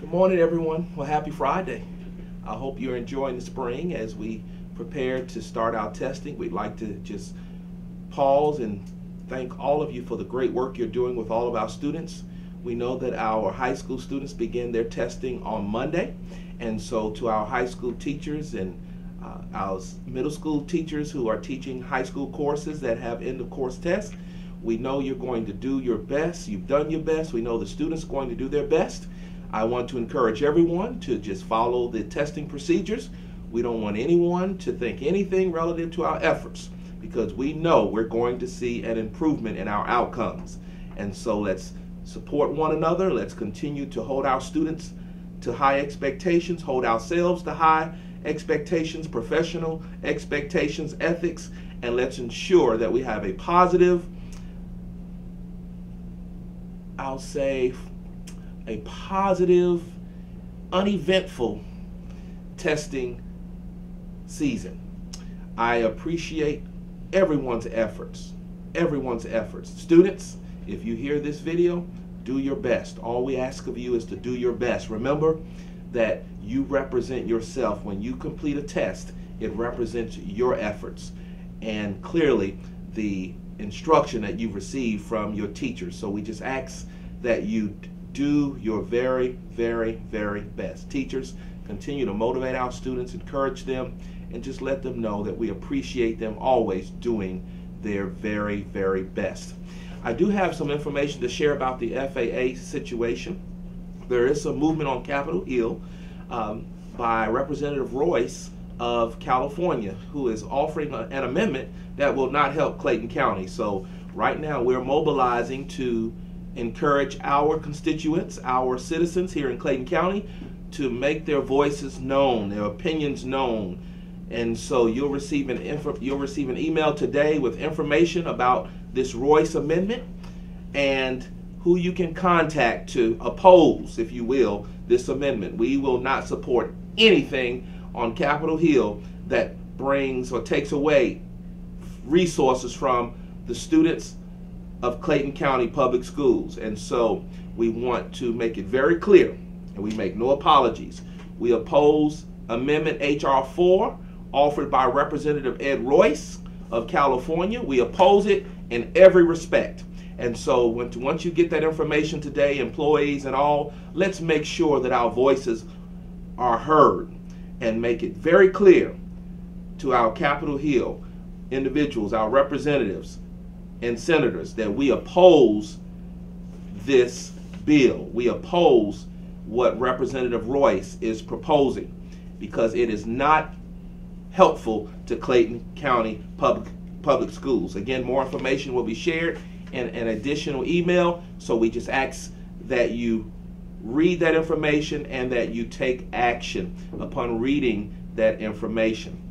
Good morning, everyone. Well, happy Friday. I hope you're enjoying the spring as we prepare to start our testing. We'd like to just pause and thank all of you for the great work you're doing with all of our students. We know that our high school students begin their testing on Monday, and so to our high school teachers and our middle school teachers who are teaching high school courses that have end of course tests, we know you're going to do your best. You've done your best. We know the students are going to do their best. I want to encourage everyone to just follow the testing procedures. We don't want anyone to think anything relative to our efforts, because we know we're going to see an improvement in our outcomes. And so let's support one another. Let's continue to hold our students to high expectations, hold ourselves to high expectations, professional expectations, ethics, and let's ensure that we have a positive, I'll say, a positive, uneventful testing season. I appreciate everyone's efforts, Students, if you hear this video, do your best. All we ask of you is to do your best. Remember that you represent yourself. When you complete a test, it represents your efforts and clearly the instruction that you've received from your teachers. So we just ask that you do your very, very, very best. Teachers, continue to motivate our students, encourage them, and just let them know that we appreciate them always doing their very, very best. I do have some information to share about the FAA situation. There is some movement on Capitol Hill by Representative Royce of California, who is offering an amendment that will not help Clayton County. So right now we're mobilizing to encourage our constituents, our citizens here in Clayton County, to make their voices known, their opinions known. And so you'll receive an email today with information about this Royce amendment and who you can contact to oppose, if you will, this amendment. We will not support anything on Capitol Hill that brings or takes away resources from the students of Clayton County Public Schools. And so we want to make it very clear, and we make no apologies. We oppose Amendment H.R. 4 offered by Representative Ed Royce of California. We oppose it in every respect. And so once you get that information today, employees and all, let's make sure that our voices are heard and make it very clear to our Capitol Hill individuals, our representatives and senators, that we oppose this bill. We oppose what Representative Royce is proposing, because it is not helpful to Clayton County Public Schools. Again, more information will be shared in an additional email, so we just ask that you read that information and that you take action upon reading that information.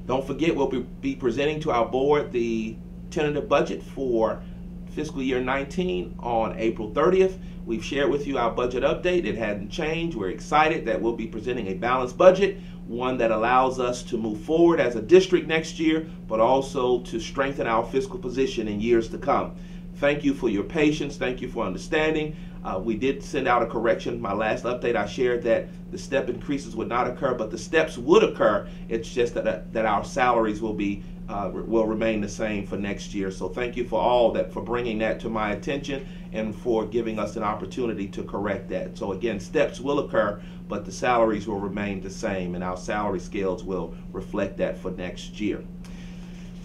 Don't forget, we'll be presenting to our board the tentative budget for fiscal year 19 on April 30th. We've shared with you our budget update. It hadn't changed. We're excited that we'll be presenting a balanced budget, one that allows us to move forward as a district next year, but also to strengthen our fiscal position in years to come. Thank you for your patience. Thank you for understanding. We did send out a correction. My last update, I shared that the step increases would not occur, but the steps would occur. It's just that our salaries will remain the same for next year. So thank you for bringing that to my attention and for giving us an opportunity to correct that. So again, steps will occur, but the salaries will remain the same, and our salary scales will reflect that for next year.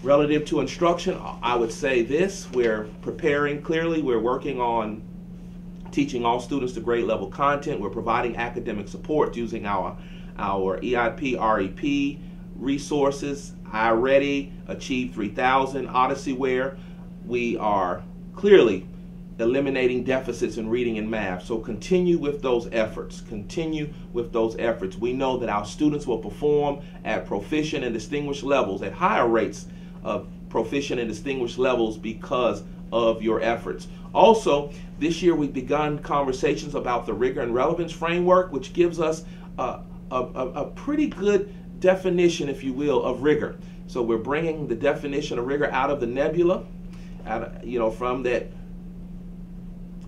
Relative to instruction, I would say this: we're preparing clearly. We're working on teaching all students the grade level content. We're providing academic support using our EIP, REP resources, iReady, Achieve 3000, Odyssey-ware. We are clearly eliminating deficits in reading and math. So continue with those efforts. Continue with those efforts. We know that our students will perform at proficient and distinguished levels, at higher rates of proficient and distinguished levels, because of your efforts. Also, this year we've begun conversations about the rigor and relevance framework, which gives us a pretty good definition, if you will, of rigor. So we're bringing the definition of rigor out of the nebula, from that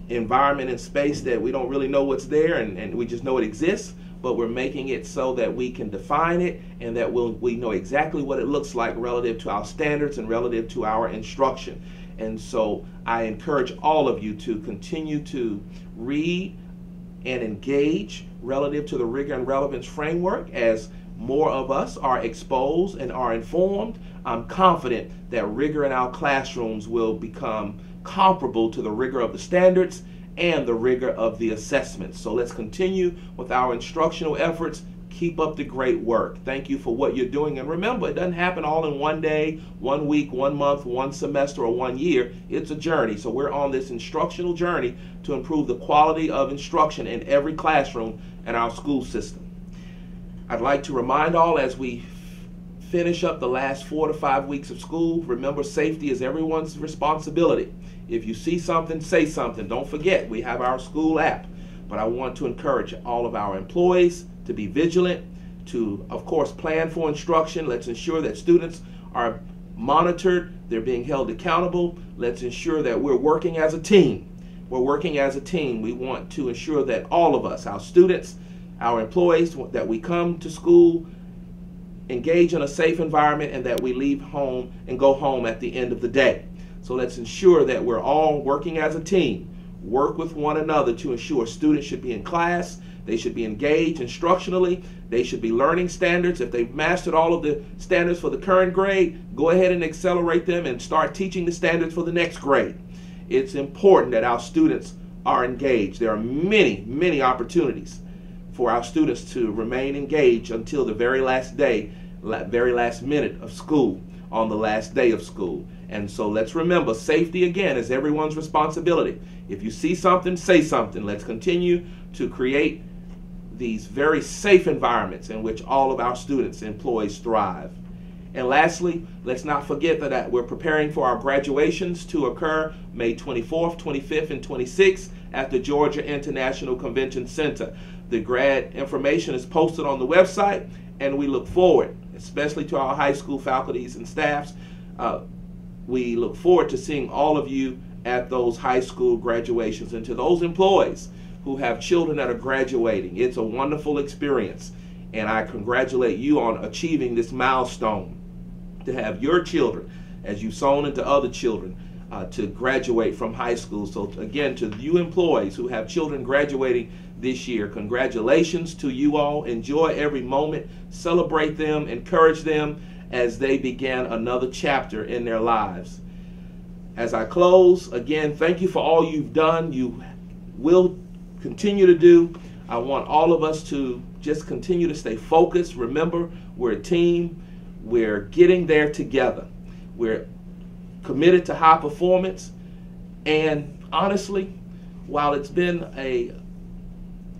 environment and space that we don't really know what's there, and we just know it exists, but we're making it so that we can define it and that we know exactly what it looks like relative to our standards and relative to our instruction. And so I encourage all of you to continue to read and engage relative to the rigor and relevance framework. As more of us are exposed and are informed, I'm confident that rigor in our classrooms will become comparable to the rigor of the standards and the rigor of the assessments. So let's continue with our instructional efforts. Keep up the great work. Thank you for what you're doing. And remember, it doesn't happen all in one day, 1 week, 1 month, 1 semester, or 1 year. It's a journey. So we're on this instructional journey to improve the quality of instruction in every classroom in our school system. I'd like to remind all, as we finish up the last 4 to 5 weeks of school, remember, safety is everyone's responsibility. If you see something, say something. Don't forget, we have our school app. But I want to encourage all of our employees to be vigilant, to, of course, plan for instruction. Let's ensure that students are monitored, they're being held accountable. Let's ensure that we're working as a team. We're working as a team. We want to ensure that all of us, our students, our employees, that we come to school, engage in a safe environment, and that we leave home and go home at the end of the day. So let's ensure that we're all working as a team. Work with one another to ensure students should be in class, they should be engaged instructionally, they should be learning standards. If they've mastered all of the standards for the current grade, go ahead and accelerate them and start teaching the standards for the next grade. It's important that our students are engaged. There are many, many opportunities for our students to remain engaged until the very last day, very last minute of school, on the last day of school. And so let's remember, safety again is everyone's responsibility. If you see something, say something. Let's continue to create these very safe environments in which all of our students and employees thrive. And lastly, let's not forget that we're preparing for our graduations to occur May 24th, 25th, and 26th at the Georgia International Convention Center. The grad information is posted on the website, and we look forward, especially to our high school faculties and staffs, we look forward to seeing all of you at those high school graduations. And to those employees who have children that are graduating, it's a wonderful experience. And I congratulate you on achieving this milestone, to have your children, as you've sown into other children, to graduate from high school. So again, to you employees who have children graduating this year, congratulations to you all. Enjoy every moment, celebrate them, encourage them as they begin another chapter in their lives. As I close, again, thank you for all you've done, you will continue to do. I want all of us to just continue to stay focused. Remember, we're a team. We're getting there together. We're committed to high performance. And honestly, while it's been an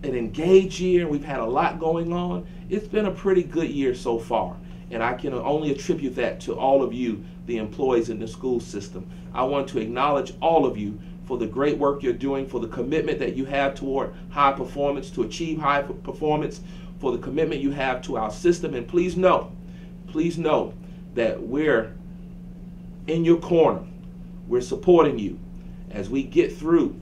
engaged year, we've had a lot going on, it's been a pretty good year so far. And I can only attribute that to all of you, the employees in the school system. I want to acknowledge all of you for the great work you're doing, for the commitment that you have toward high performance, to achieve high performance, for the commitment you have to our system. And please know that we're in your corner. We're supporting you as we get through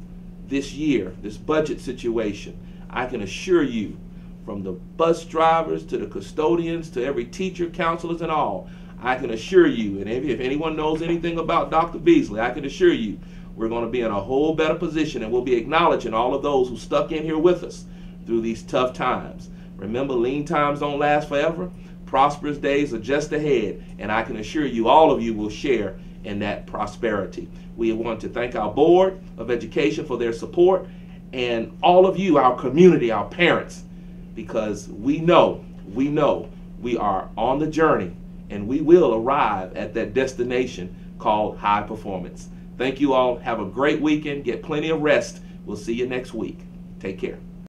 this year, this budget situation. I can assure you, from the bus drivers to the custodians to every teacher, counselors, and all, I can assure you, and if anyone knows anything about Dr. Beasley, I can assure you we're going to be in a whole better position, and we'll be acknowledging all of those who stuck in here with us through these tough times. Remember, lean times don't last forever. Prosperous days are just ahead, and I can assure you all of you will share in that prosperity. We want to thank our Board of Education for their support, and all of you, our community, our parents, because we know we are on the journey, and we will arrive at that destination called high performance. Thank you all. Have a great weekend. Get plenty of rest. We'll see you next week. Take care.